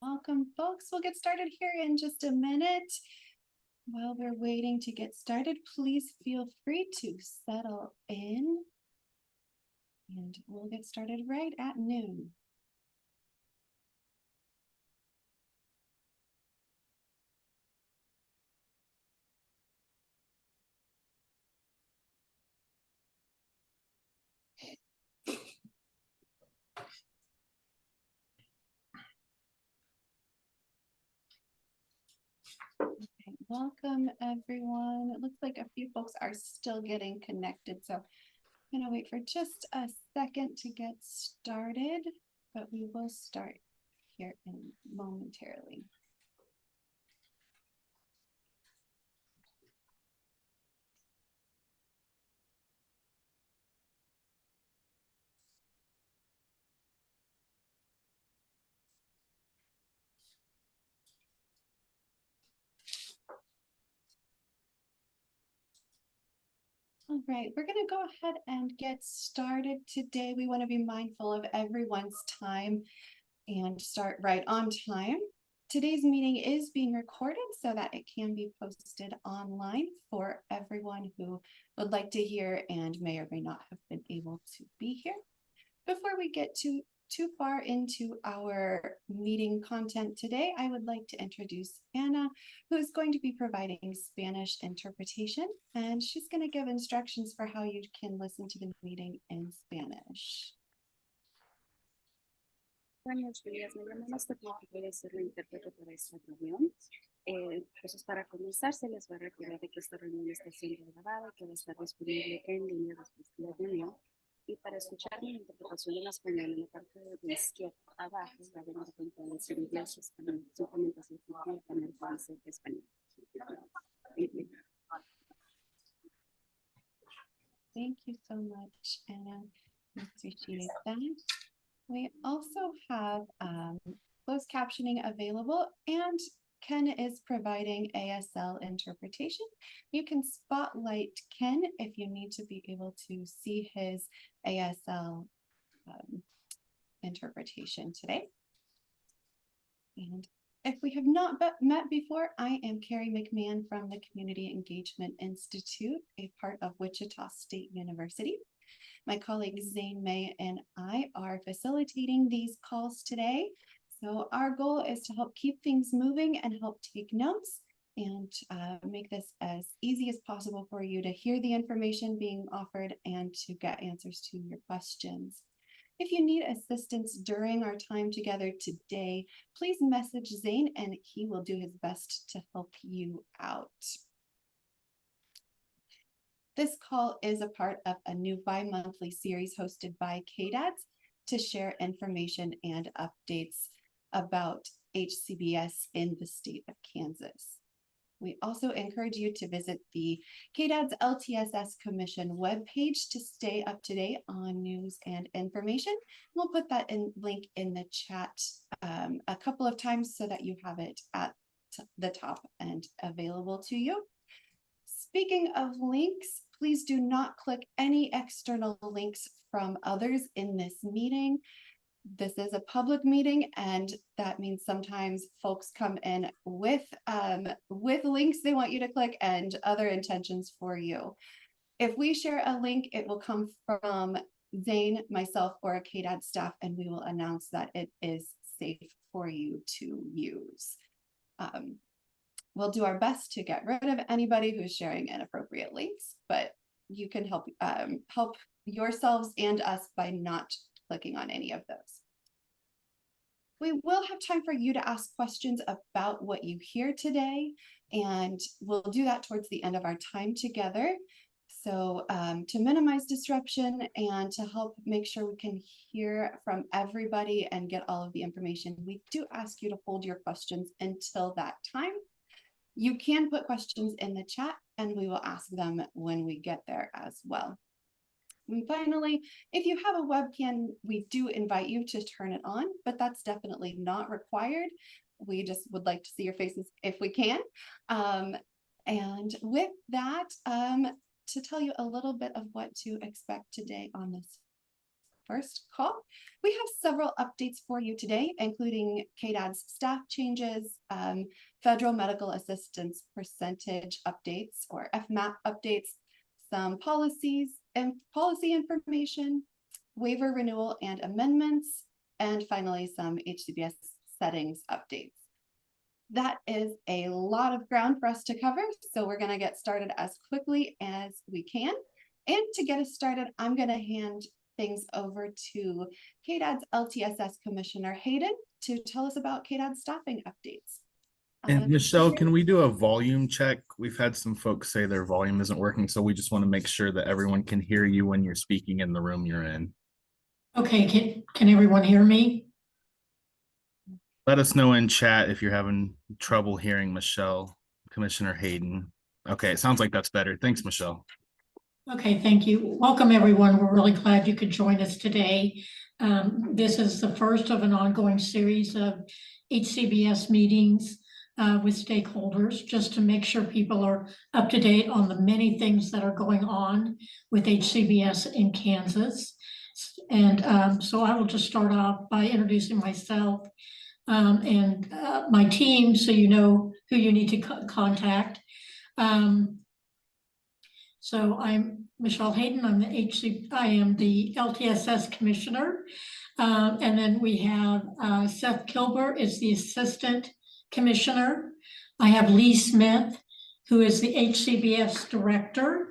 Welcome, folks. We'll get started here in just a minute. While we're waiting to get started, please feel free to settle in, and we'll get started right at noon. Okay, welcome everyone. It looks like a few folks are still getting connected, so I'm gonna wait for just a second to get started, but we will start here in momentarily. All right, we're going to go ahead and get started today. We want to be mindful of everyone's time and start right on time. Today's meeting is being recorded so that it can be posted online for everyone who would like to hear and may or may not have been able to be here. Before we get too far into our meeting content today, I would like to introduce Anna, who is going to be providing Spanish interpretation, and she's going to give instructions for how you can listen to the meeting in Spanish. Buenos días, me llamo Masterclass y voy a ser la intérprete para esta reunión. Entonces, para comenzar, se les va a recordar de que esta reunión está siendo grabada y que va a estar disponible en línea después de la reunión. Y para escuchar mi interpretación en español, en la parte de la izquierda abajo, va a venir con inglés y español. Simplemente así que también puede ser español. Thank you so much, Anna. I appreciate that. We also have closed captioning available, and Ken is providing ASL interpretation. You can spotlight Ken if you need to be able to see his ASL interpretation today. And if we have not met before, I am Carrie McMahon from the Community Engagement Institute, a part of Wichita State University. My colleague Zane May and I are facilitating these calls today. So our goal is to help keep things moving and help take notes and make this as easy as possible for you to hear the information being offered and to get answers to your questions. If you need assistance during our time together today, please message Zane and he will do his best to help you out. This call is a part of a new bi-monthly series hosted by KDADS to share information and updates about HCBS in the state of Kansas. We also encourage you to visit the KDADS LTSS Commission webpage to stay up to date on news and information. We'll put that link in the chat a couple of times so that you have it at the top and available to you. Speaking of links, please do not click any external links from others in this meeting. This is a public meeting, and that means sometimes folks come in with links they want you to click and other intentions for you. If we share a link, it will come from Zane, myself, or a KDAD staff, and we will announce that it is safe for you to use. We'll do our best to get rid of anybody who's sharing inappropriate links, but you can help yourselves and us by not clicking on any of those. We will have time for you to ask questions about what you hear today, and we'll do that towards the end of our time together. So to minimize disruption and to help make sure we can hear from everybody and get all of the information, we do ask you to hold your questions until that time. You can put questions in the chat and we will ask them when we get there as well. And finally, if you have a webcam, we do invite you to turn it on, but that's definitely not required. We just would like to see your faces if we can. And with that, to tell you a little bit of what to expect today on this first call. We have several updates for you today, including KDAD's staff changes, federal medical assistance percentage updates or FMAP updates, some policies and policy information, waiver renewal and amendments, and finally some HCBS settings updates. That is a lot of ground for us to cover, so we're going to get started as quickly as we can. And to get us started, I'm going to hand things over to KDAD's LTSS Commissioner Hayden to tell us about KDAD's staffing updates. And Michelle, can we do a volume check? We've had some folks say their volume isn't working, so we just want to make sure that everyone can hear you when you're speaking in the room you're in. Okay, can everyone hear me? Let us know in chat if you're having trouble hearing Michelle, Commissioner Hayden. Okay, it sounds like that's better. Thanks, Michelle. Okay, thank you. Welcome, everyone. We're really glad you could join us today. This is the first of an ongoing series of HCBS meetings with stakeholders, just to make sure people are up to date on the many things that are going on with HCBS in Kansas. And so I will just start off by introducing myself and my team, so you know who you need to contact. So I'm Michelle Hayden. I am the LTSS Commissioner. And then we have Seth Kilber is the Assistant Commissioner. I have Lee Smith, who is the HCBS Director.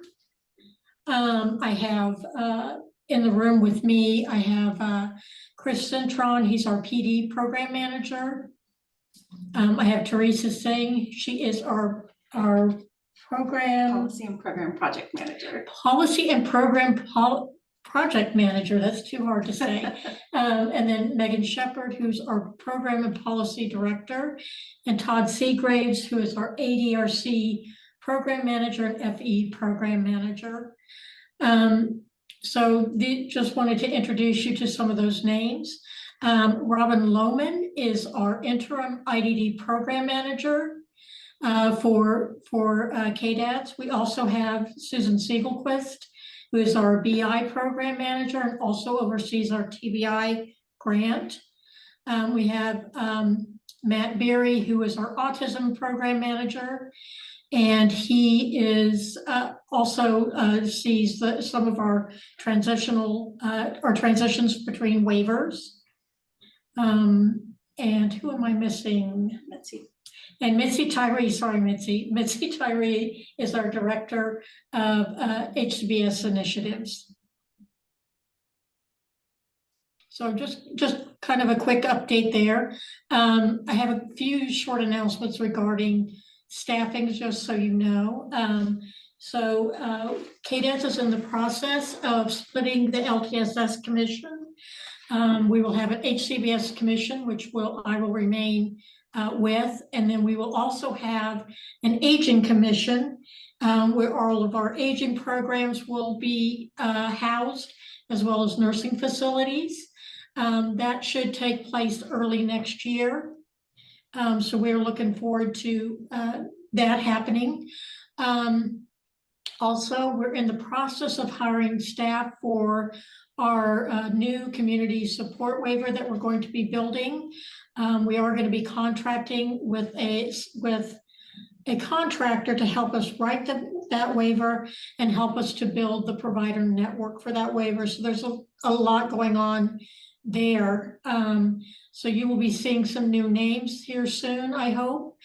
I have in the room with me, I have Chris Cintron, he's our PD Program Manager. I have Teresa Singh, she is our program Policy and Program Project Manager. Project Manager, that's too hard to say. And then Megan Shepard, who's our Program and Policy Director, and Todd Seagraves, who is our ADRC Program Manager and FE Program Manager. So just wanted to introduce you to some of those names. Robin Lohman is our Interim IDD Program Manager for KDADS. We also have Susan Siegelquist, who is our BI Program Manager and also oversees our TBI grant. We have Matt Beery, who is our Autism Program Manager, and he is also sees some of our transitions between waivers. And who am I missing? Mitzi. And Mitzi Tyree, sorry, Mitzi Tyree is our Director of HCBS Initiatives. So just kind of a quick update there. I have a few short announcements regarding staffing, just so you know. KDADS is in the process of splitting the LTSS Commission. We will have an HCBS Commission, which I will remain with, and then we will also have an Aging Commission where all of our aging programs will be housed, as well as nursing facilities. That should take place early next year. So we're looking forward to that happening. Also, we're in the process of hiring staff for our new community support waiver that we're going to be building. We are going to be contracting with a contractor to help us write that waiver and help us to build the provider network for that waiver. So there's a lot going on there. So you will be seeing some new names here soon, I hope.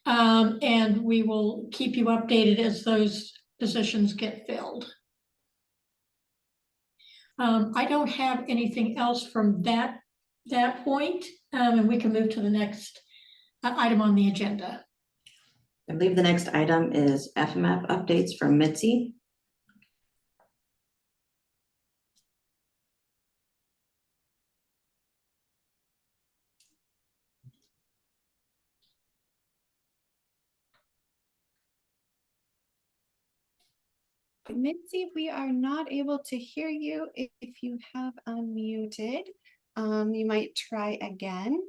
And we will keep you updated as those positions get filled. I don't have anything else from that point, and we can move to the next item on the agenda. I believe the next item is FMAP updates from Mitzi. Mitzi, we are not able to hear you. If you have unmuted, you might try again.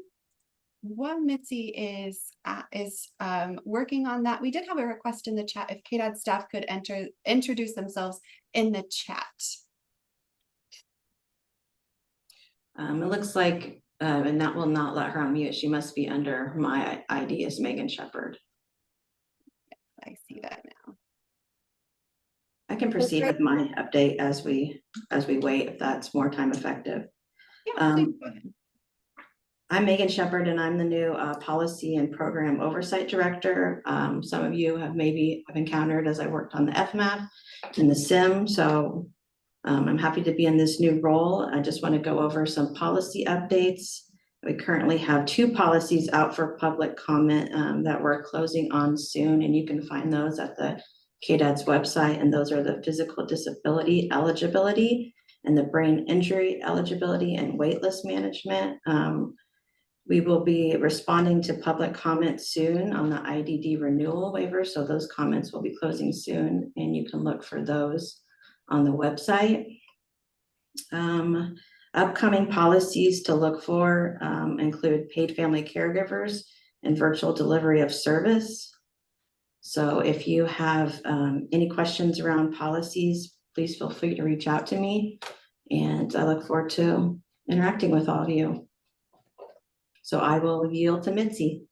While Mitzi is working on that, we did have a request in the chat if KDAD staff could introduce themselves in the chat. It looks like, and that will not let her unmute. She must be under my ID as Megan Shepherd. I see that now. I can proceed great. with my update as we wait, if that's more time effective. Yeah, please go ahead. I'm Megan Shepherd, and I'm the new Policy and Program Oversight Director. Some of you have encountered as I worked on the FMAP and the SIM, so I'm happy to be in this new role. I just want to go over some policy updates. We currently have 2 policies out for public comment that we're closing on soon, and you can find those at the KDAD's website, and those are the physical disability eligibility and the brain injury eligibility and waitlist management. We will be responding to public comments soon on the IDD renewal waiver, so those comments will be closing soon, and you can look for those on the website. Upcoming policies to look for include paid family caregivers and virtual delivery of service. So if you have any questions around policies, please feel free to reach out to me, and I look forward to interacting with all of you. So I will yield to Mitzi.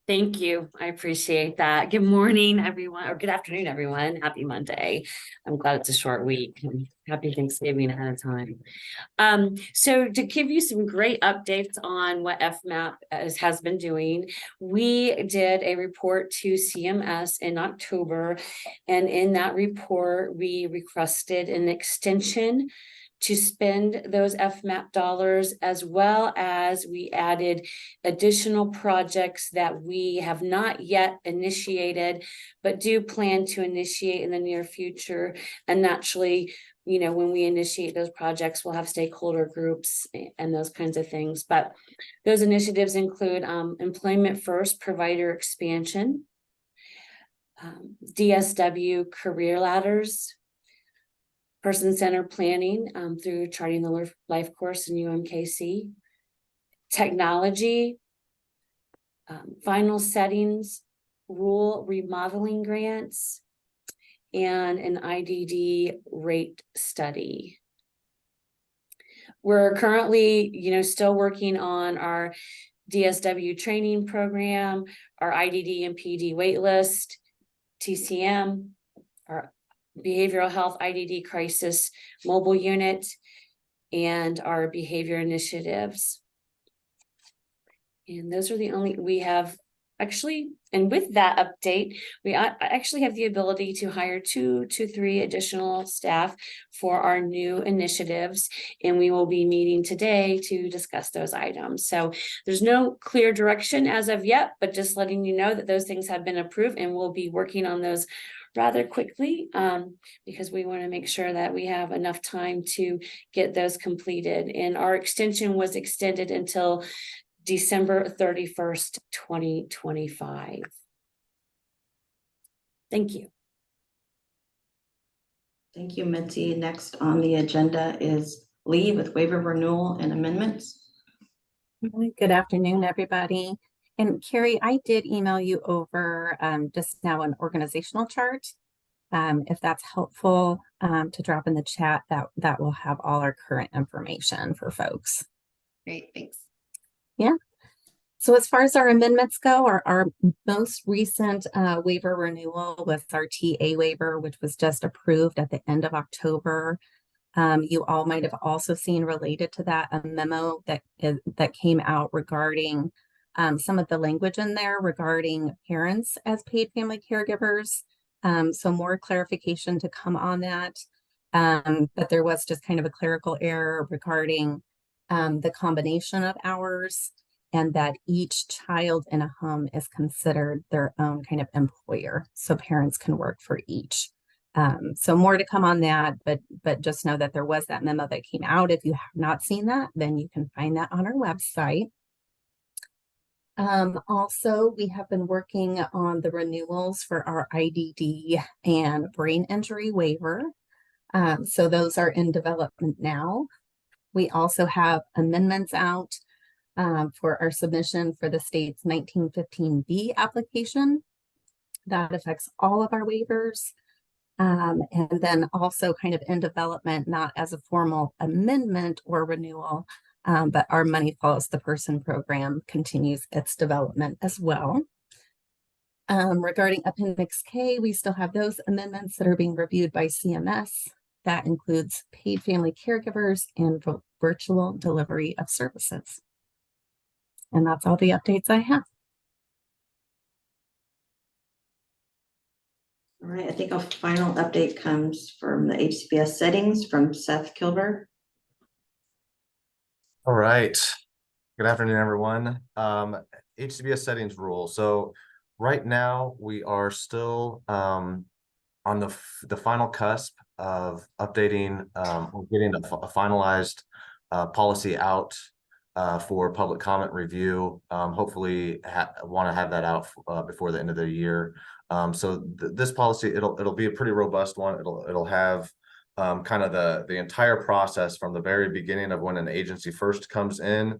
Thank you. I appreciate that. Good morning, everyone, or good afternoon, everyone. Happy Monday. I'm glad it's a short week. And happy Thanksgiving ahead of time. So to give you some great updates on what FMAP has been doing, we did a report to CMS in October, and in that report, we requested an extension to spend those FMAP dollars, as well as we added additional projects that we have not yet initiated, but do plan to initiate in the near future. And naturally, you know, when we initiate those projects, we'll have stakeholder groups and those kinds of things. But those initiatives include employment first, provider expansion, DSW career ladders, person-centered planning through Charting the Life course in UMKC, technology, final settings, rule remodeling grants, and an IDD rate study. We're currently, you know, still working on our DSW training program, our IDD and PD waitlist, TCM, our behavioral health IDD crisis mobile unit, and our behavior initiatives. And those are the only, we have actually, and with that update, we actually have the ability to hire 2 to 3 additional staff for our new initiatives, and we will be meeting today to discuss those items. So there's no clear direction as of yet, but just letting you know that those things have been approved, and we'll be working on those rather quickly because we want to make sure that we have enough time to get those completed. And our extension was extended until December 31st, 2025. Thank you. Thank you, Mitzi. Next on the agenda is Lee with waiver renewal and amendments. Good afternoon, everybody. And Carrie, I did email you over just now an organizational chart. If that's helpful to drop in the chat, that will have all our current information for folks. Great, thanks. Yeah. So as far as our amendments go, our most recent waiver renewal was our TA waiver, which was just approved at the end of October. You all might have also seen related to that a memo that came out regarding some of the language in there regarding parents as paid family caregivers. So more clarification to come on that. But there was just kind of a clerical error regarding the combination of hours, and that each child in a home is considered their own kind of employer. So parents can work for each. So more to come on that, but just know that there was that memo that came out. If you have not seen that, then you can find that on our website. Also, we have been working on the renewals for our IDD and brain injury waiver. So those are in development now. We also have amendments out for our submission for the state's 1915B application. That affects all of our waivers. And then also kind of in development, not as a formal amendment or renewal, But our Money Follows the Person program continues its development as well. Regarding Appendix K, we still have those amendments that are being reviewed by CMS. That includes paid family caregivers and virtual delivery of services. And that's all the updates I have. All right, I think a final update comes from the HCBS settings from Seth Kilber. All right. Good afternoon, everyone. HCBS settings rule. So right now we are still on the final cusp of updating or getting a finalized policy out for public comment review. Hopefully want to have that out before the end of the year. So this policy, it'll be a pretty robust one. It'll have kind of the entire process from the very beginning of when an agency first comes in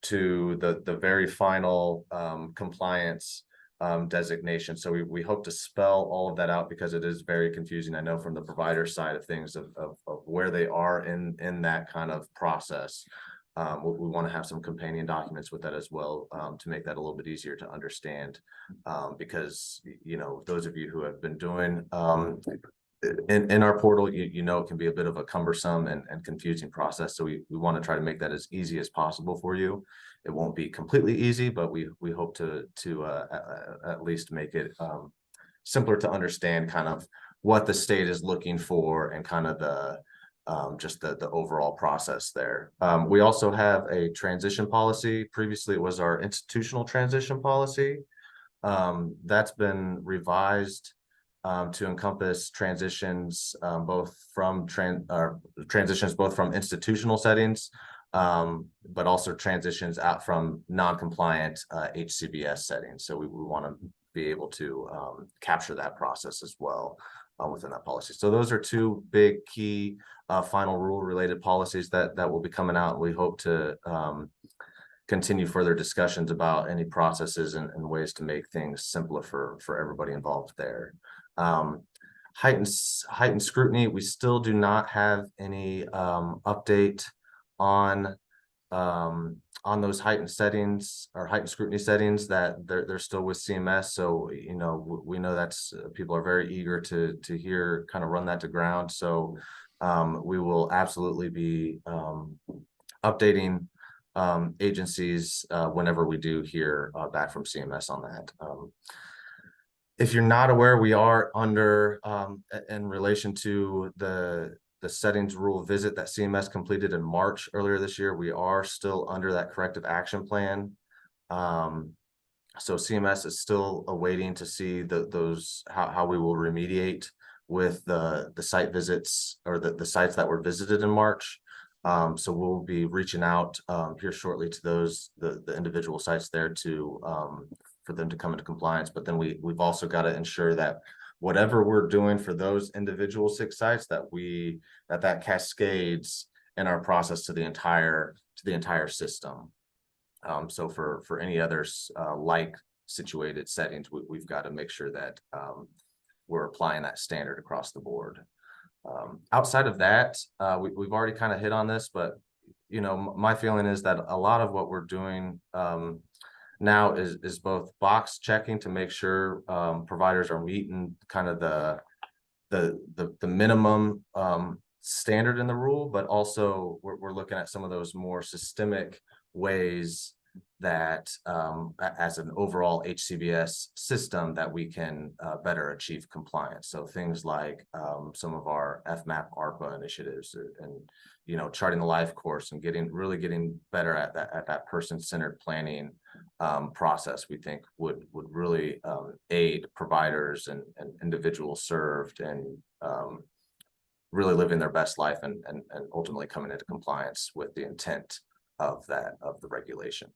to the very final compliance designation. So we hope to spell all of that out because it is very confusing. I know from the provider side of things of where they are in that kind of process. We want to have some companion documents with that as well to make that a little bit easier to understand because, you know, those of you who have been doing in our portal, you know, it can be a bit of a cumbersome and confusing process. So we want to try to make that as easy as possible for you. It won't be completely easy, but we hope to at least make it simpler to understand kind of what the state is looking for and kind of the just the overall process there. We also have a transition policy. Previously, it was our institutional transition policy. That's been revised to encompass transitions both from transitions both from institutional settings, but also transitions out from non-compliant HCBS settings. So we want to be able to capture that process as well within that policy. So those are two big key final rule related policies that will be coming out. We hope to continue further discussions about any processes and ways to make things simpler for everybody involved there. Heightened scrutiny, we still do not have any update on those heightened settings or heightened scrutiny settings. That they're still with CMS. So, you know, we know that's people are very eager to hear kind of run that to ground. So we will absolutely be updating agencies whenever we do hear back from CMS on that. If you're not aware, we are under in relation to the settings rule visit that CMS completed in March earlier this year. We are still under that corrective action plan. So CMS is still awaiting to see those how we will remediate with the site visits or the sites that were visited in March. So we'll be reaching out here shortly to the individual sites there to for them to come into compliance. But then we've also got to ensure that whatever we're doing for those individual 6 sites that cascades in our process to the entire system. So for any others like situated settings, we've got to make sure that we're applying that standard across the board. Outside of that, we've already kind of hit on this, but you know, my feeling is that a lot of what we're doing now is both box checking to make sure providers are meeting kind of the minimum standard in the rule, but also we're looking at some of those more systemic ways that as an overall HCBS system that we can better achieve compliance. So things like some of our FMAP ARPA initiatives and, you know, charting the life course and really getting better at that person-centered planning process, we think would really aid providers and individuals served and really living their best life and ultimately coming into compliance with the intent of the regulation.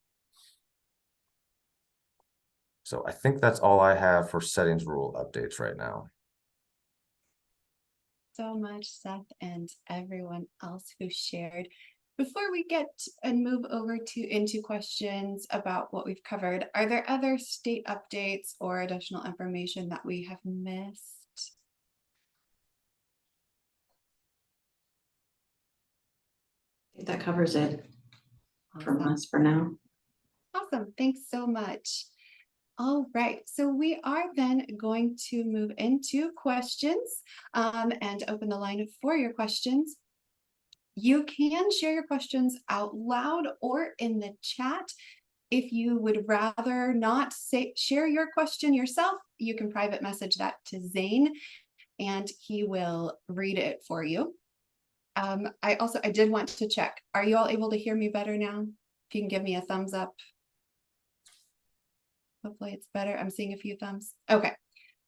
So I think that's all I have for settings rule updates right now. So much, Seth, and everyone else who shared. Before we get and move over into questions about what we've covered, are there other state updates or additional information that we have missed? I think that covers it. from Awesome. us for now. Awesome. Thanks so much. All right, so we are then going to move into questions and open the line for your questions. You can share your questions out loud or in the chat. If you would rather not share your question yourself, you can private message that to Zane and he will read it for you. I did want to check. Are you all able to hear me better now? If you can give me a thumbs up. Hopefully it's better. I'm seeing a few thumbs. Okay,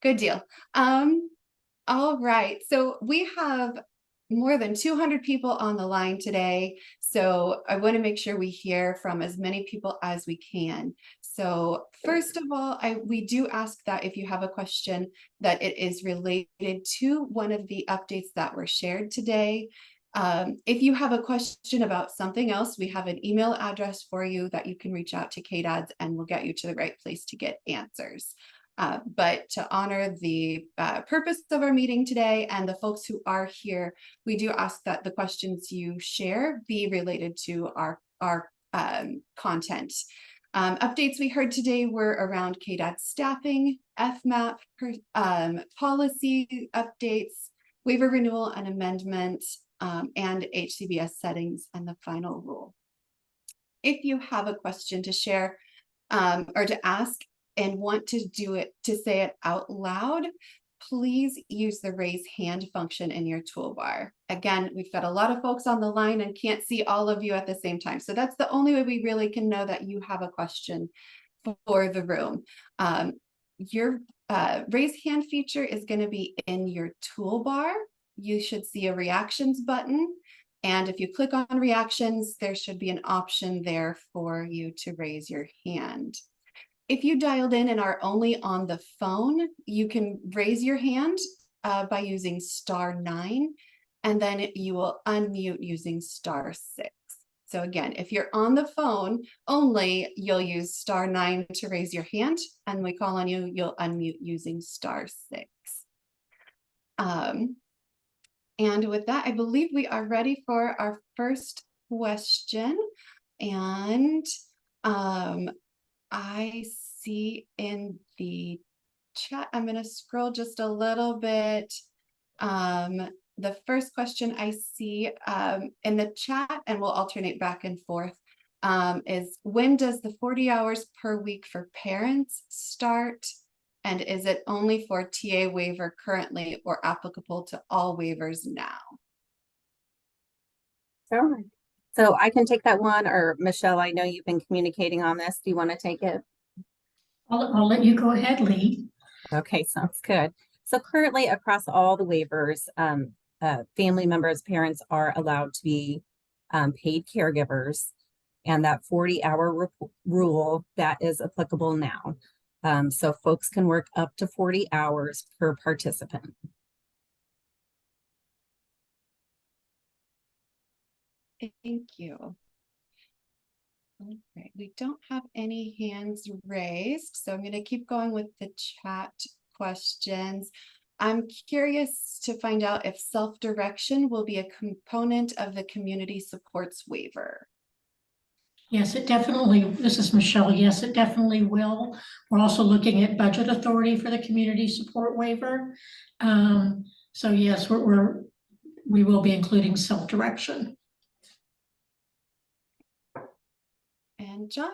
good deal. All right, so we have more than 200 people on the line today. So I want to make sure we hear from as many people as we can. So first of all, we do ask that if you have a question that it is related to one of the updates that were shared today. If you have a question about something else, we have an email address for you that you can reach out to KDADS and we'll get you to the right place to get answers. But to honor the purpose of our meeting today and the folks who are here, we do ask that the questions you share be related to our content. Updates we heard today were around KDAD staffing, FMAP, policy updates, waiver renewal and amendment, and HCBS settings and the final rule. If you have a question to share or to ask and want to say it out loud, please use the raise hand function in your toolbar. Again, we've got a lot of folks on the line and can't see all of you at the same time. So that's the only way we really can know that you have a question for the room. Your raise hand feature is going to be in your toolbar. You should see a reactions button. And if you click on reactions, there should be an option there for you to raise your hand. If you dialed in and are only on the phone, you can raise your hand by using *9, and then you will unmute using *6. So again, if you're on the phone only, you'll use *9 to raise your hand, and we call on you, you'll unmute using *6. And with that, I believe we are ready for our first question. And I see in the chat, I'm going to scroll just a little bit. The first question I see in the chat, and we'll alternate back and forth, is when does the 40 hours per week for parents start? And is it only for TA waiver currently or applicable to all waivers now? Sure. So I can take that one, or Michelle, I know you've been communicating on this. Do you want to take it? I'll let you go ahead, Lee. Okay, sounds good. So currently across all the waivers, family members, parents are allowed to be paid caregivers, and that 40-hour rule that is applicable now. So folks can work up to 40 hours per participant. Thank you. All right, we don't have any hands raised, so I'm going to keep going with the chat questions. I'm curious to find out if self-direction will be a component of the community supports waiver. Yes, it definitely, this is Michelle. Yes, it definitely will. We're also looking at budget authority for the community support waiver. So yes, we will be including self-direction. And John,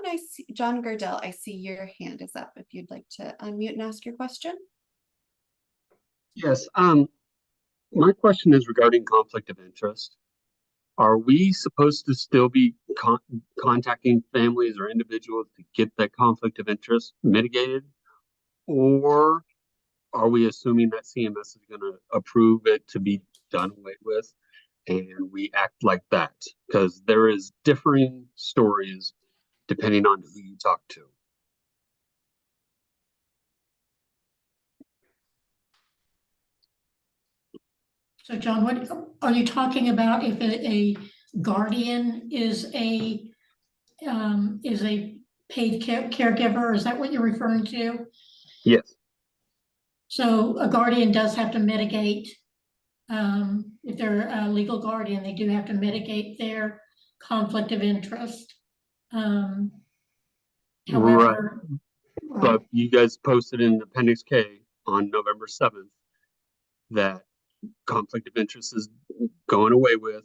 John Gardell, I see your hand is up if you'd like to unmute and ask your question. Yes, my question is regarding conflict of interest. Are we supposed to still be contacting families or individuals to get that conflict of interest mitigated? Or are we assuming that CMS is going to approve it to be done away with and we act like that? Because there is differing stories depending on who you talk to. So John, what are you talking about? If a guardian is a paid caregiver, is that what you're referring to? Yes. So a guardian does have to mitigate, if they're a legal guardian, they do have to mitigate their conflict of interest. Right. However, But you guys posted in Appendix K on November 7th that conflict of interest is going away with.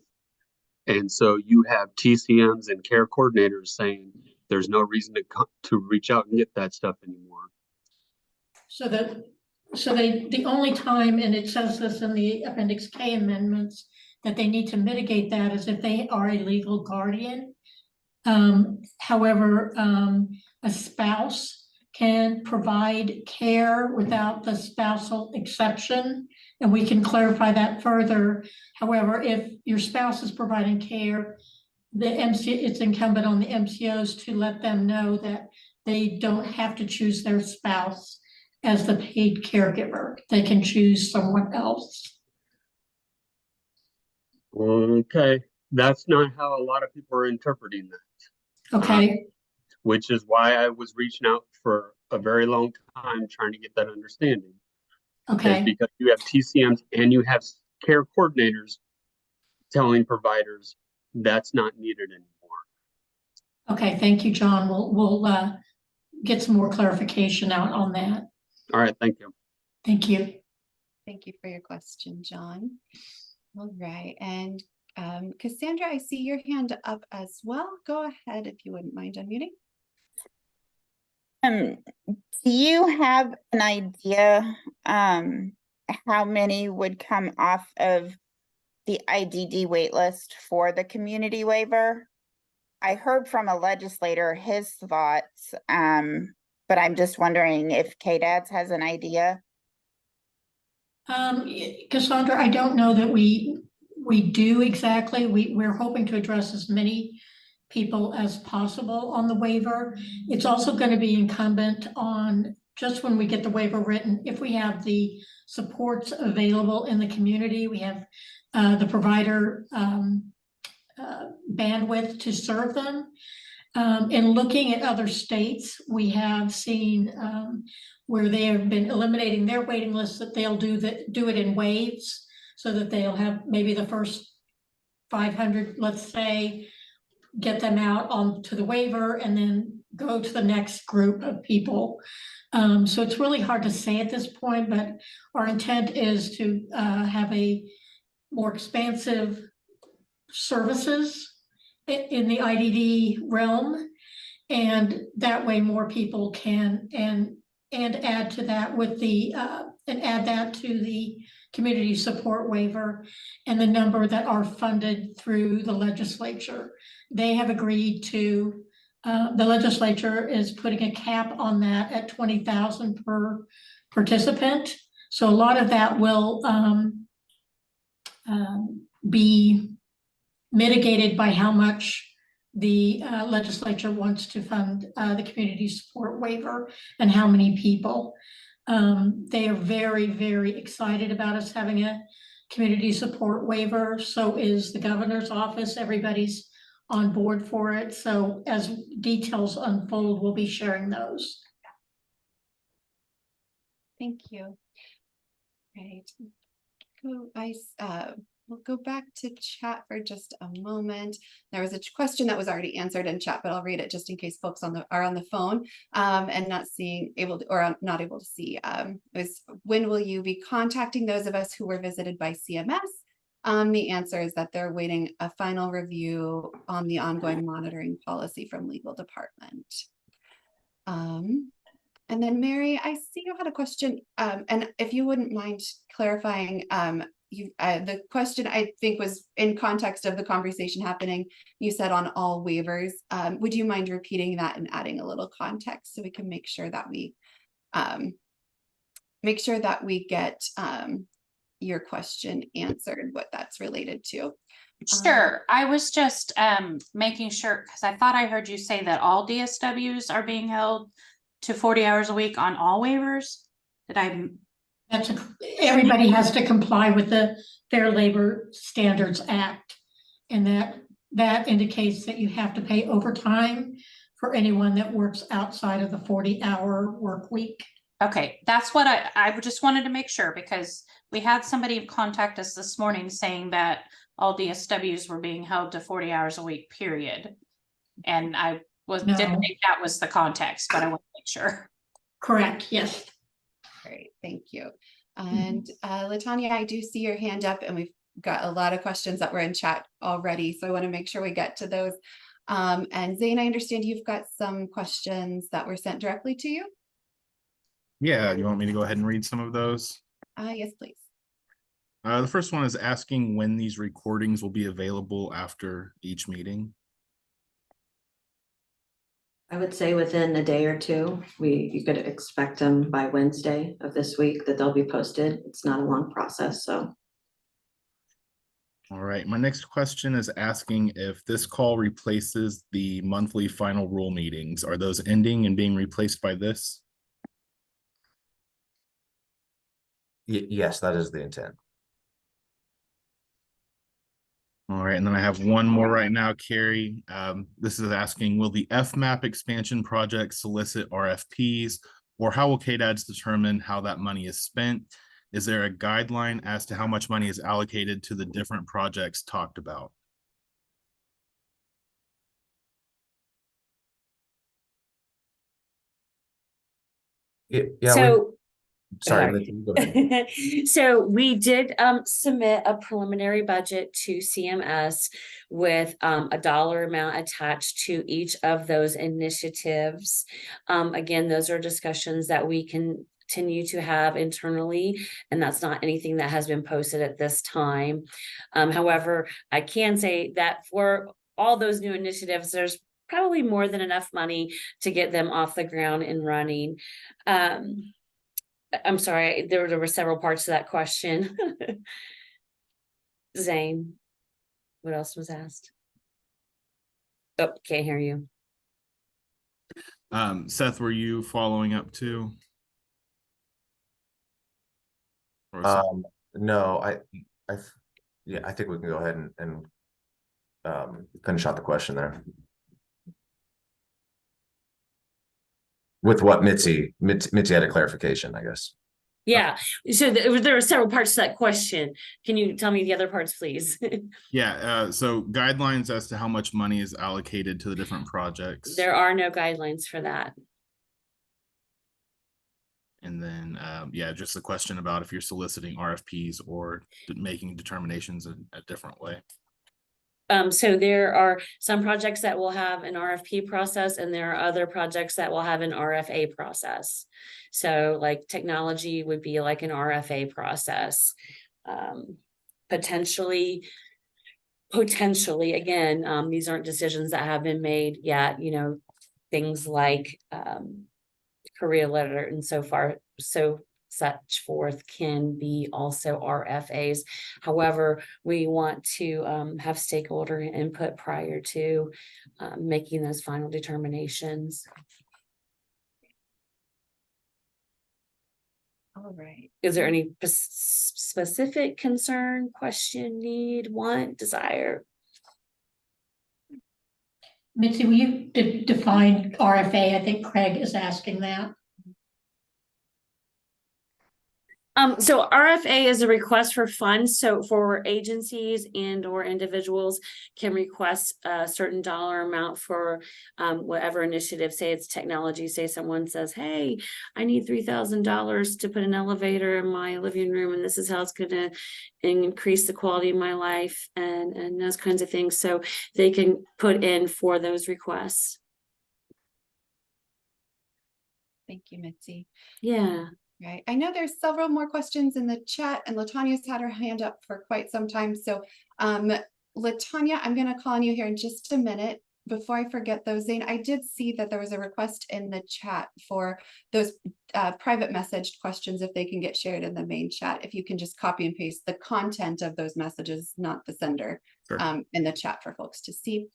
And so you have TCMs and care coordinators saying there's no reason to reach out and get that stuff anymore. so the only time, and it says this in the Appendix K amendments, that they need to mitigate that is if they are a legal guardian. However, a spouse can provide care without the spousal exception, and we can clarify that further. However, if your spouse is providing care, it's incumbent on the MCOs to let them know that they don't have to choose their spouse as the paid caregiver. They can choose someone else. Okay, that's not how a lot of people are interpreting that. Okay, Which is why I was reaching out for a very long time trying to get that understanding. Is okay, because you have TCMs and you have care coordinators telling providers that's not needed anymore. okay. Thank you, John. We'll get some more clarification out on that. All right, thank you. Thank you. Thank you for your question, John. All right, and Cassandra, I see your hand up as well. Go ahead if you wouldn't mind unmuting. Do you have an idea how many would come off of the IDD waitlist for the community waiver? I heard from a legislator his thoughts, but I'm just wondering if KDADS has an idea. Cassandra, I don't know that we do exactly. We're hoping to address as many people as possible on the waiver. It's also going to be incumbent on, just when we get the waiver written, if we have the supports available in the community, we have the provider bandwidth to serve them. In looking at other states, we have seen where they have been eliminating their waiting lists, that they'll do it in waves, so that they'll have maybe the first 500, let's say, get them out onto the waiver and then go to the next group of people. So it's really hard to say at this point, but our intent is to have a more expansive services in the IDD realm. And that way more people can, and add to that with the, and add that to the community support waiver and the number that are funded through the legislature. They have agreed to, the legislature is putting a cap on that at 20,000 per participant. So a lot of that will be mitigated by how much the legislature wants to fund the community support waiver and how many people. They are very, very excited about us having a community support waiver. So is the governor's office. Everybody's on board for it. So as details unfold, we'll be sharing those. Thank you. Right. We'll go back to chat for just a moment. There was a question that was already answered in chat, but I'll read it just in case folks are on the phone and not able to see. It was, when will you be contacting those of us who were visited by CMS? The answer is that they're waiting a final review on the ongoing monitoring policy from legal department. And then Mary, I see you had a question, and if you wouldn't mind clarifying, the question I think was in context of the conversation happening. You said on all waivers. Would you mind repeating that and adding a little context so we can make sure that we get your question answered, what that's related to? Sure. I was just making sure, because I thought I heard you say that all DSWs are being held to 40 hours a week on all waivers. Did I? Everybody has to comply with the Fair Labor Standards Act, and that indicates that you have to pay overtime for anyone that works outside of the 40-hour work week. Okay, that's what I just wanted to make sure, because we had somebody contact us this morning saying that all DSWs were being held to 40 hours a week, period. And I didn't No. think that was the context, but I want to make sure. Correct, yes. Great, thank you. And Latanya, I do see your hand up and we've got a lot of questions that were in chat already, so I want to make sure we get to those. And Zane, I understand you've got some questions that were sent directly to you? Yeah, you want me to go ahead and read some of those? Yes, please. The first one is asking when these recordings will be available after each meeting. I would say within a day or two, you could expect them by Wednesday of this week that they'll be posted. It's not a long process, so. All right, my next question is asking if this call replaces the monthly final rule meetings. Are those ending and being replaced by this? Yes, that is the intent. All right, and then I have one more right now, Carrie. This is asking, will the FMAP expansion project solicit RFPs, or how will KDADS determine how that money is spent? Is there a guideline as to how much money is allocated to the different projects talked about? Yeah, So sorry, Sorry. go ahead. So we did submit a preliminary budget to CMS with a dollar amount attached to each of those initiatives. Again, those are discussions that we can continue to have internally, and that's not anything that has been posted at this time. However, I can say that for all those new initiatives, there's probably more than enough money to get them off the ground and running. I'm sorry, there were several parts to that question. Zane, what else was asked? Oh, can't hear you. Seth, were you following up too? No, yeah, I think we can go ahead and finish out the question there. With what Mitzi had a clarification, I guess. Yeah, so there were several parts to that question. Can you tell me the other parts, please? Yeah, so guidelines as to how much money is allocated to the different projects. There are no guidelines for that. And then, yeah, just a question about if you're soliciting RFPs or making determinations in a different way. So there are some projects that will have an RFP process, and there are other projects that will have an RFA process. So like technology would be like an RFA process. Potentially, again, these aren't decisions that have been made yet, you know, things like career letter and such forth can be also RFAs. However, we want to have stakeholder input prior to making those final determinations. All right. Is there any specific concern, question, need, want, desire? Mitzi, will you define RFA? I think Craig is asking that. So RFA is a request for funds. So for agencies and or individuals can request a certain dollar amount for whatever initiative. Say it's technology. Say someone says, "Hey, I need $3,000 to put an elevator in my living room, and this is how it's going to increase the quality of my life," and those kinds of things. So they can put in for those requests. Thank you, Mitzi. Yeah. Right. I know there's several more questions in the chat, and Latanya's had her hand up for quite some time. So Latanya, I'm going to call on you here in just a minute. Before I forget though, Zane, I did see that there was a request in the chat for those private messaged questions, if they can get shared in the main chat. If you can just copy and paste the content of those messages, not the sender, Sure. In the chat for folks to see.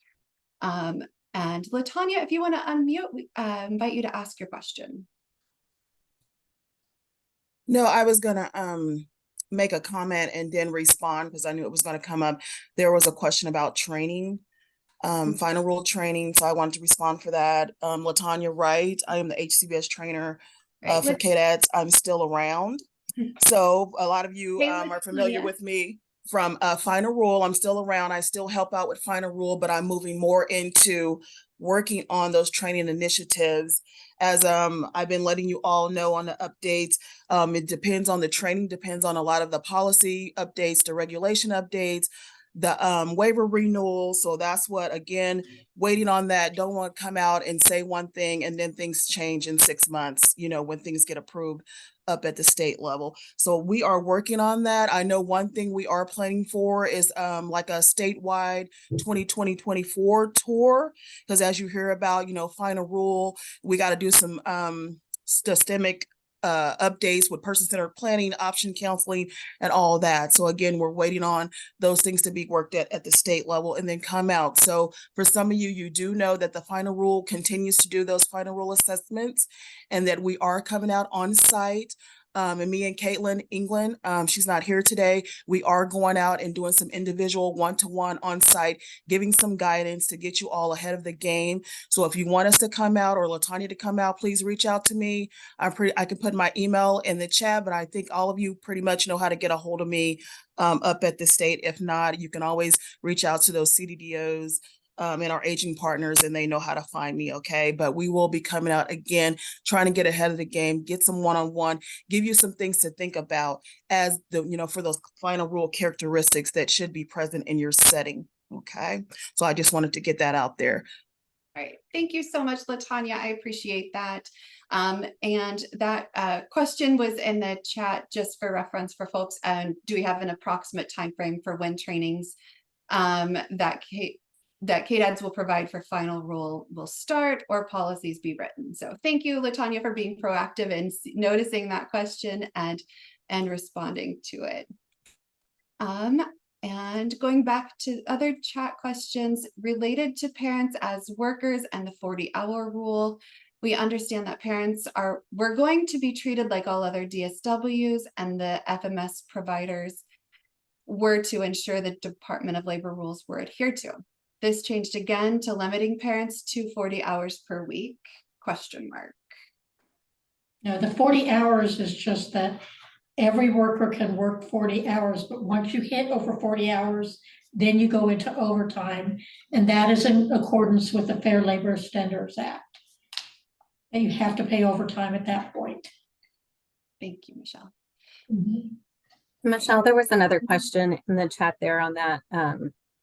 And Latanya, if you want to unmute, we invite you to ask your question. No, I was gonna make a comment and then respond because I knew it was gonna come up. There was a question about training, final rule training, so I wanted to respond for that. Latanya, right, I am the HCBS trainer for KDADS. I'm still around. So a lot of you are familiar with me. from final rule. I'm still around. I still help out with final rule, but I'm moving more into working on those training initiatives. As I've been letting you all know on the updates, it depends on the training, depends on a lot of the policy updates, the regulation updates, the waiver renewal. So that's what, again, waiting on that. Don't want to come out and say one thing and then things change in 6 months, you know, when things get approved up at the state level. So we are working on that. I know one thing we are planning for is like a statewide 2020-24 tour, because as you hear about, you know, final rule, we got to do some systemic updates with person-centered planning, option counseling, and all that. So again, we're waiting on those things to be worked at the state level and then come out. So for some of you, you do know that the final rule continues to do those final rule assessments and that we are coming out on site. And me and Caitlin England, she's not here today. We are going out and doing some individual one-to-one on site, giving some guidance to get you all ahead of the game. So if you want us to come out or LaTanya to come out, please reach out to me. I can put my email in the chat, but I think all of you pretty much know how to get a hold of me up at the state. If not, you can always reach out to those CDDOs and our aging partners, and they know how to find me. Okay. But we will be coming out again, trying to get ahead of the game, get some one-on-one, give you some things to think about as the, you know, for those final rule characteristics that should be present in your setting. Okay. So I just wanted to get that out there. All right, thank you so much, LaTanya. I appreciate that. And that question was in the chat just for reference for folks. And do we have an approximate time frame for when trainings that KDADS will provide for final rule will start or policies be written? So thank you, LaTanya, for being proactive and noticing that question and responding to it. And going back to other chat questions related to parents as workers and the 40-hour rule, we understand that we're going to be treated like all other DSWs, and the FMS providers were to ensure that Department of Labor rules were adhered to. This changed again to limiting parents to 40 hours per week, ? No, the 40 hours is just that every worker can work 40 hours, but once you hit over 40 hours, then you go into overtime, and that is in accordance with the Fair Labor Standards Act. And you have to pay overtime at that point. Thank you, Michelle. Mm-hmm. Michelle, there was another question in the chat there on that.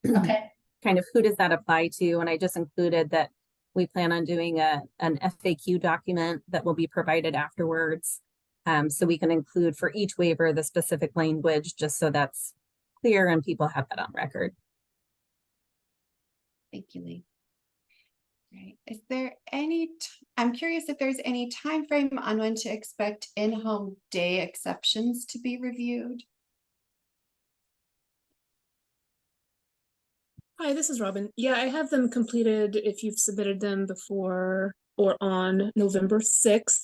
Okay. Kind of who does that apply to? And I just included that we plan on doing an FAQ document that will be provided afterwards. So we can include for each waiver the specific language, just so that's clear and people have that on record. Thank you, Lee. Right. Is there I'm curious if there's any time frame on when to expect in-home day exceptions to be reviewed? Hi, this is Robin. Yeah, I have them completed if you've submitted them before or on November 6th.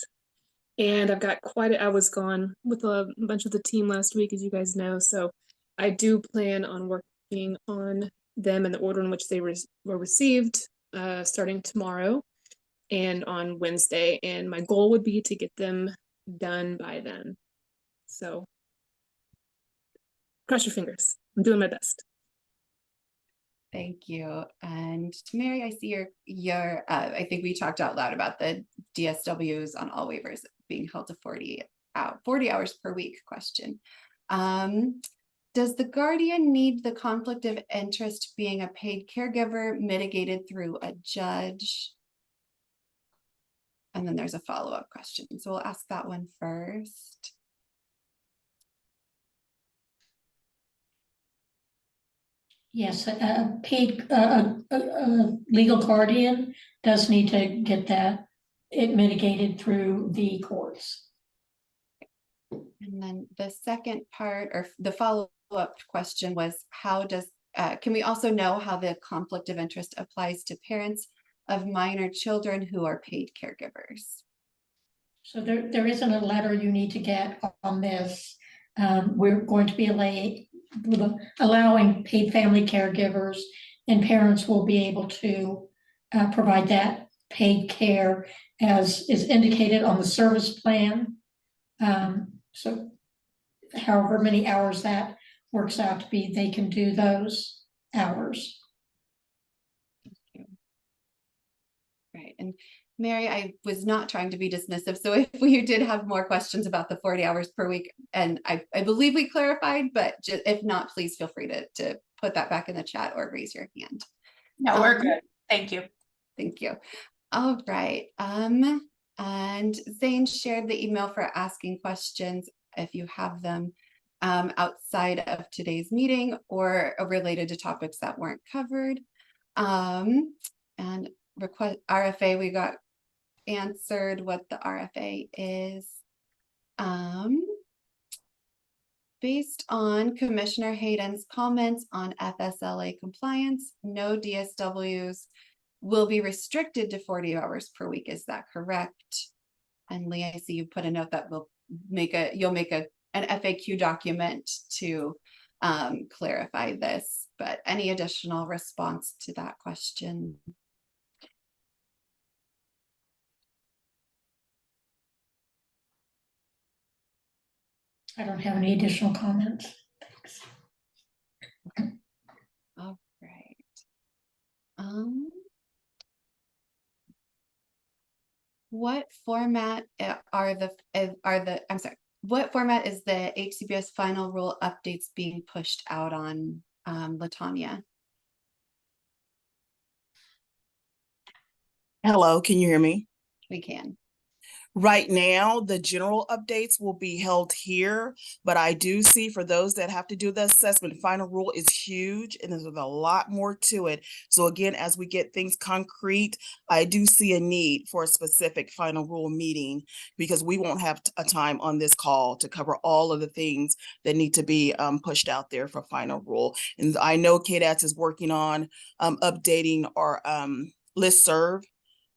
And I've got I was gone with a bunch of the team last week, as you guys know. So I do plan on working on them in the order in which they were received, starting tomorrow and on Wednesday. And my goal would be to get them done by then. So cross your fingers. I'm doing my best. Thank you. And Mary, I see your I think we talked out loud about the DSWs on all waivers being held to 40 hours per week question. Does the guardian need the conflict of interest being a paid caregiver mitigated through a judge? And then there's a follow-up question. So we'll ask that one first. Yes, a paid legal guardian does need to get it mitigated through the courts. And then the second part, or the follow-up question, was can we also know how the conflict of interest applies to parents of minor children who are paid caregivers? So there isn't a letter you need to get on this. We're going to be allowing paid family caregivers, and parents will be able to provide that paid care as is indicated on the service plan. So however many hours that works out to be, they can do those hours. Right, and Mary, I was not trying to be dismissive, so if we did have more questions about the 40 hours per week, and I believe we clarified, but if not, please feel free to put that back in the chat or raise your hand. No, we're good. Thank you. Thank you. All right, and Zane shared the email for asking questions if you have them outside of today's meeting or related to topics that weren't covered. And request RFA, we got answered what the RFA is. Based on Commissioner Hayden's comments on FSLA compliance, no DSWs will be restricted to 40 hours per week. Is that correct? And Lee, I see you put a note that you'll make an FAQ document to clarify this, but any additional response to that question? I don't have any additional comments. Thanks. All right. What format what format is the HCBS final rule updates being pushed out on, LaTanya? Hello, can you hear me? We can. Right now, the general updates will be held here, but I do see for those that have to do the assessment, final rule is huge and there's a lot more to it. So again, as we get things concrete, I do see a need for a specific final rule meeting because we won't have a time on this call to cover all of the things that need to be pushed out there for final rule. And I know KDATS is working on updating our listserv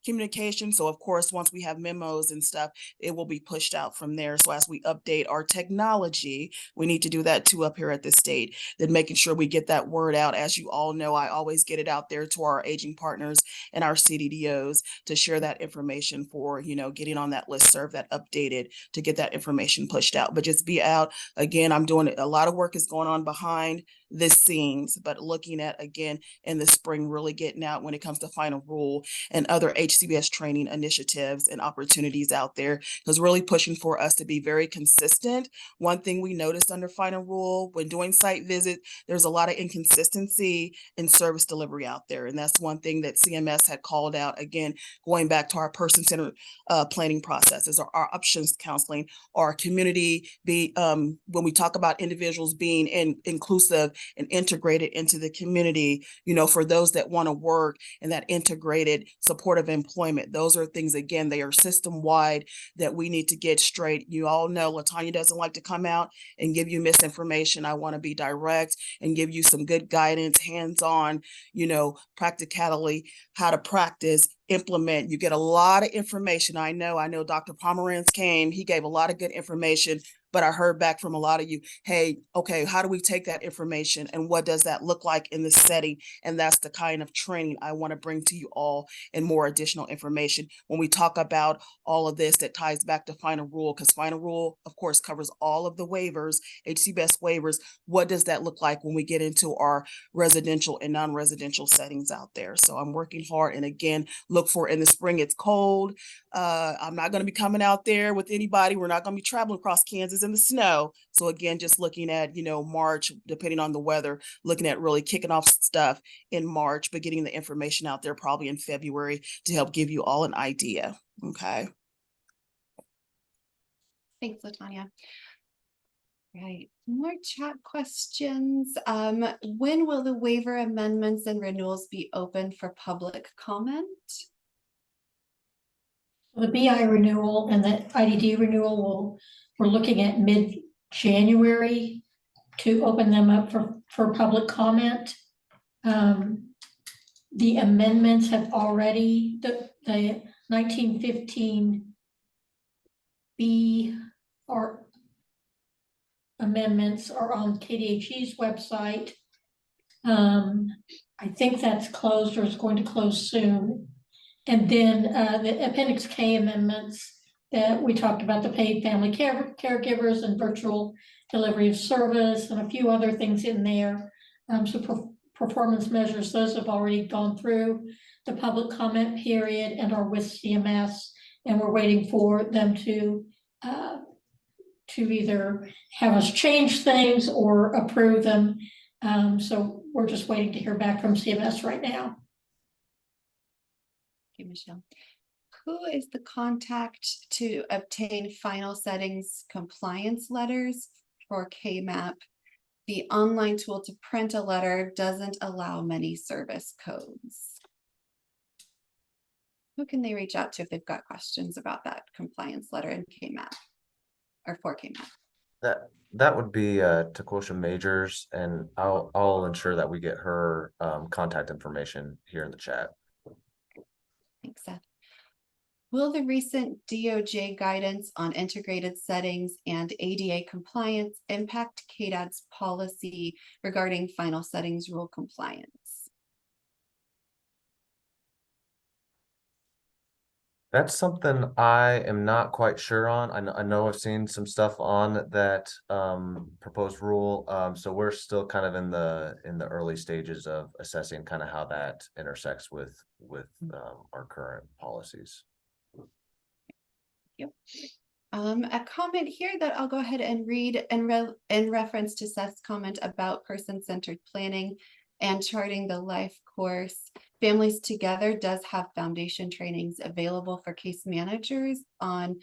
communication. So of course, once we have memos and stuff, it will be pushed out from there. So as we update our technology, we need to do that too up here at the state, then making sure we get that word out. As you all know, I always get it out there to our aging partners and our CDDOs to share that information for, getting on that listserv, that updated, to get that information pushed out. But just be out. Again, I'm doing a lot of work is going on behind the scenes, but looking at, again, in the spring, really getting out when it comes to final rule and other HCBS training initiatives and opportunities out there, because really pushing for us to be very consistent. One thing we noticed under final rule when doing site visit, there's a lot of inconsistency in service delivery out there. And that's one thing that CMS had called out, again, going back to our person-centered planning processes, or our options counseling, or community when we talk about individuals being inclusive and integrated into the community, for those that want to work in that integrated supportive employment. Those are things, again, they are system-wide that we need to get straight. You all know LaTanya doesn't like to come out and give you misinformation. I want to be direct and give you some good guidance, hands-on, practicality, how to practice, implement. You get a lot of information. I know Dr. Pomerantz came, he gave a lot of good information, but I heard back from a lot of you, hey, okay, how do we take that information and what does that look like in this setting? And that's the kind of training I want to bring to you all and more additional information when we talk about all of this that ties back to final rule, because final rule, of course, covers all of the waivers, HCBS waivers. What does that look like when we get into our residential and non-residential settings out there? So I'm working hard, and again, look for in the spring, it's cold. I'm not going to be coming out there with anybody. We're not going to be traveling across Kansas in the snow. So again, just looking at, March, depending on the weather, looking at really kicking off stuff in March, but getting the information out there probably in February to help give you all an idea. Okay. Thanks, LaTanya. Right, more chat questions. When will the waiver amendments and renewals be open for public comment? The BI renewal and the IDD renewal we're looking at mid-January to open them up for public comment. The amendments have already, the 1915 B or amendments are on KDHE's website. I think that's closed or is going to close soon. And then the Appendix K amendments that we talked about, the paid family caregivers and virtual delivery of service and a few other things in there. Performance measures, those have already gone through the public comment period and are with CMS, and we're waiting for them to either have us change things or approve them. So we're just waiting to hear back from CMS right now. Okay, Michelle. Who is the contact to obtain final settings compliance letters for KMAP? The online tool to print a letter doesn't allow many service codes. Who can they reach out to if they've got questions about that compliance letter in KMAP or for KMAP? That would be Takosha Majors, and I'll ensure that we get her contact information here in the chat. Thanks, Seth. Will the recent DOJ guidance on integrated settings and ADA compliance impact KDAD's policy regarding final settings rule compliance? That's something I am not quite sure on. I know I've seen some stuff on that proposed rule. So we're still kind of in the early stages of assessing kind of how that intersects with our current policies. Yep. A comment here that I'll go ahead and read in reference to Seth's comment about person-centered planning and charting the life course. Families Together does have foundation trainings available for case managers on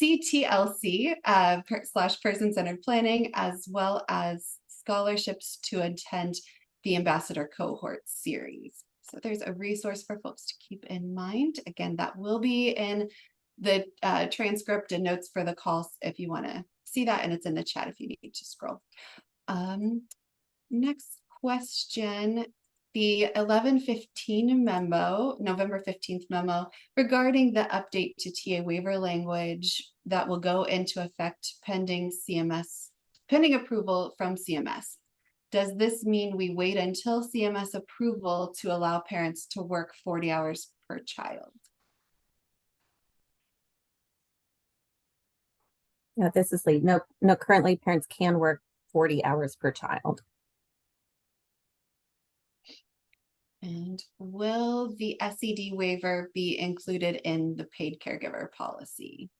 CTLC / person-centered planning, as well as scholarships to attend the Ambassador Cohort series. So there's a resource for folks to keep in mind. Again, that will be in the transcript and notes for the calls if you want to see that, and it's in the chat if you need to scroll. Next question, the 1115 memo, November 15th memo regarding the update to TA waiver language that will go into effect pending approval from CMS. Does this mean we wait until CMS approval to allow parents to work 40 hours per child? Yeah, this is Lee. No, currently parents can work 40 hours per child. And will the SED waiver be included in the paid caregiver policy?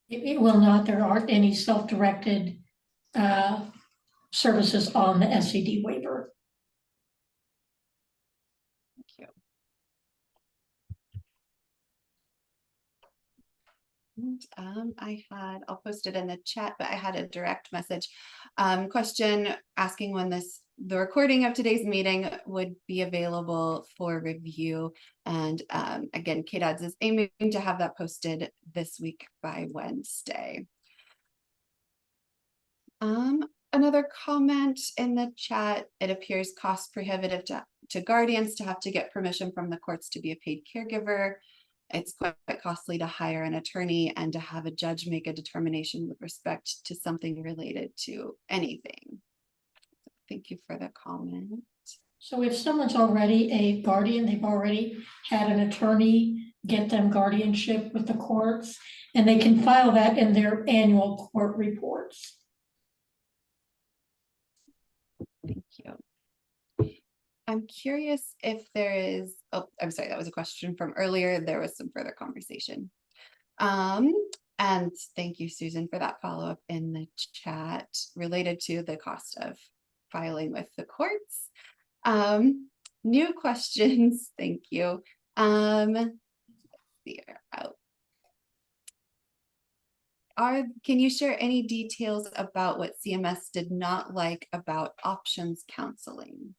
It will not. There aren't any self-directed services on the SED waiver. Thank you. And I'll post it in the chat, but I had a direct message question asking when the recording of today's meeting would be available for review. And again, KDADS is aiming to have that posted this week by Wednesday. Another comment in the chat, it appears cost prohibitive to guardians to have to get permission from the courts to be a paid caregiver. It's quite costly to hire an attorney and to have a judge make a determination with respect to something related to anything. Thank you for the comment. So if someone's already a guardian, they've already had an attorney get them guardianship with the courts, and they can file that in their annual court reports. Thank you. I'm curious if there is, oh, I'm sorry, that was a question from earlier. There was some further conversation. And thank you, Susan, for that follow-up in the chat related to the cost of filing with the courts. New questions, thank you. Can you share any details about what CMS did not like about options counseling?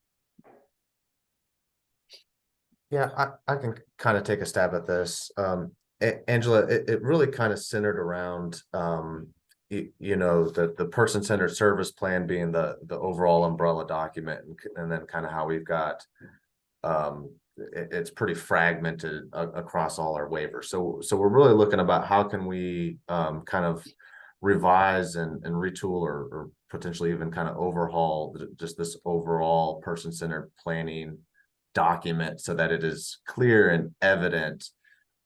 Yeah, I can kind of take a stab at this. Angela, it really kind of centered around you know, the person-centered service plan being the overall umbrella document, and then kind of how we've got it's pretty fragmented across all our waivers. So we're really looking about how can we kind of revise and retool or potentially even kind of overhaul just this overall person-centered planning document so that it is clear and evident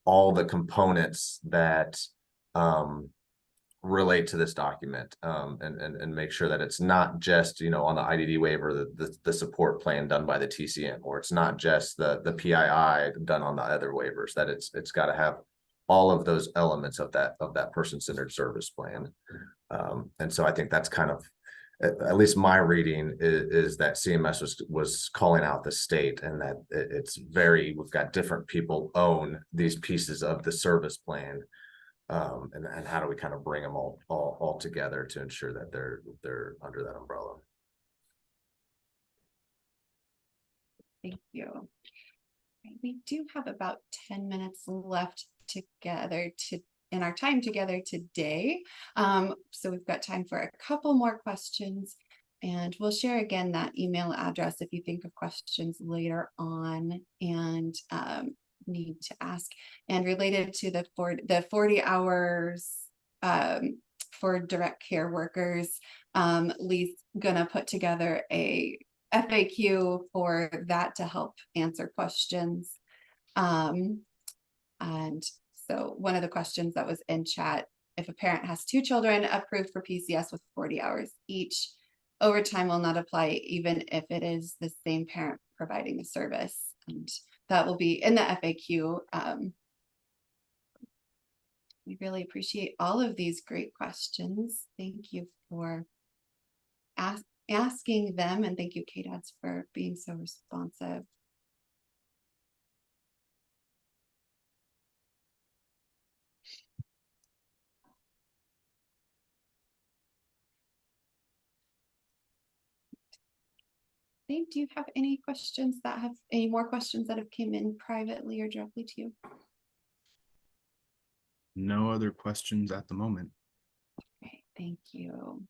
all the components that relate to this document, and make sure that it's not just, on the IDD waiver, the support plan done by the TCM, or it's not just the PII done on the other waivers, that it's got to have all of those elements of that person-centered service plan. And so I think that's kind of, at least my reading is that CMS was calling out the state, and that we've got different people own these pieces of the service plan. And how do we kind of bring them all together to ensure that they're under that umbrella? Thank you. Okay, we do have about 10 minutes left together in our time together today. So we've got time for a couple more questions, and we'll share again that email address if you think of questions later on and need to ask. And related to the 40 hours for direct care workers, Lee's gonna put together a FAQ for that to help answer questions. And so one of the questions that was in chat, if a parent has 2 children approved for PCS with 40 hours each, overtime will not apply even if it is the same parent providing the service. And that will be in the FAQ. We really appreciate all of these great questions. Thank you for asking them, and thank you, KDADS, for being so responsive. Dave, do you have any more questions that have came in privately or directly to you? No other questions at the moment. Okay, thank you.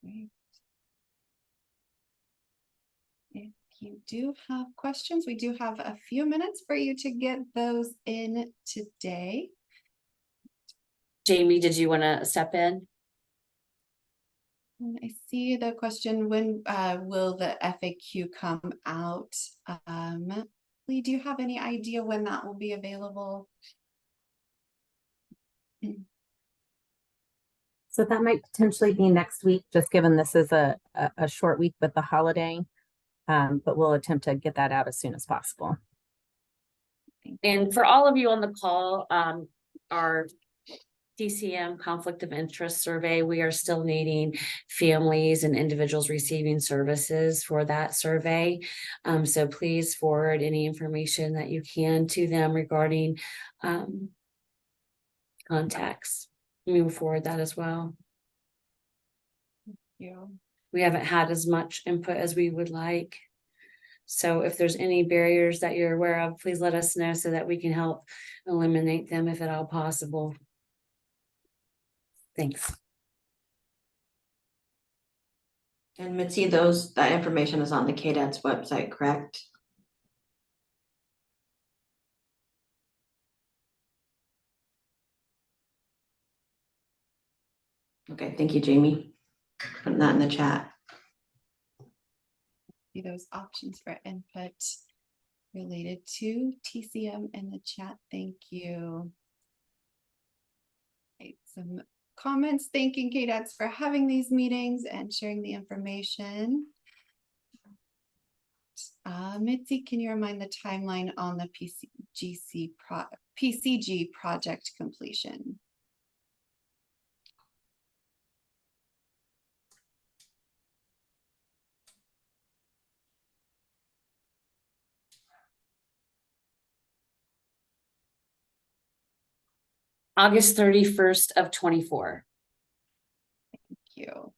Great. If you do have questions, we do have a few minutes for you to get those in today. Jamie, did you want to step in? I see the question, when will the FAQ come out? Lee, do you have any idea when that will be available? So that might potentially be next week, just given this is a short week with the holiday. But we'll attempt to get that out as soon as possible. And for all of you on the call, our DCM conflict of interest survey, we are still needing families and individuals receiving services for that survey. So please forward any information that you can to them regarding contacts. We will forward that as well. Yeah. We haven't had as much input as we would like. So if there's any barriers that you're aware of, please let us know so that we can help eliminate them if at all possible. Thanks. And Mitzi, that information is on the KDAD's website, correct? Okay, thank you, Jamie. Putting that in the chat. See those options for input related to TCM in the chat. Thank you. Okay, some comments thanking KDADS for having these meetings and sharing the information. Mitzi, can you remind the timeline on the PCG project completion? August 31st of 24. Thank you.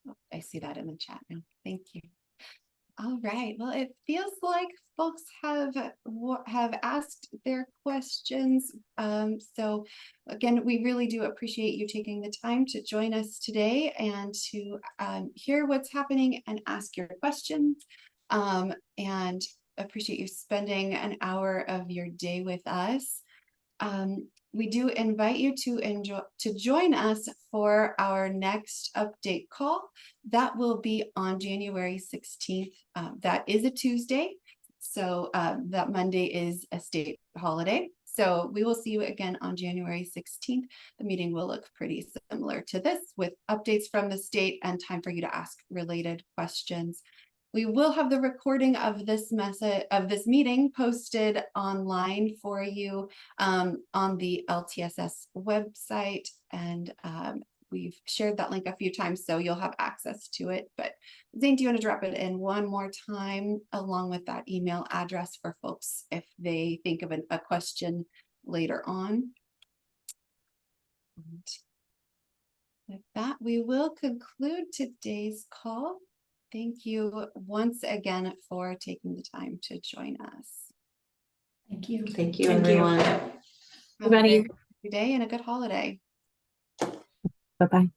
Oh, I see that in the chat now. Thank you. All right. Well, it feels like folks have asked their questions. So again, we really do appreciate you taking the time to join us today and to hear what's happening and ask your questions. And appreciate you spending an hour of your day with us. we do invite you to join us for our next update call. That will be on January 16th. That is a Tuesday. So that Monday is a state holiday. So we will see you again on January 16th. The meeting will look pretty similar to this, with updates from the state and time for you to ask related questions. We will have the recording of this meeting posted online for you on the LTSS website, and we've shared that link a few times, so you'll have access to it. But Zane, do you want to drop it in one more time along with that email address for folks if they think of a question later on? And with that, we will conclude today's call. Thank you once again for taking the time to join us. Thank you. Thank you, everyone. Have a great day and a good holiday. Bye-bye.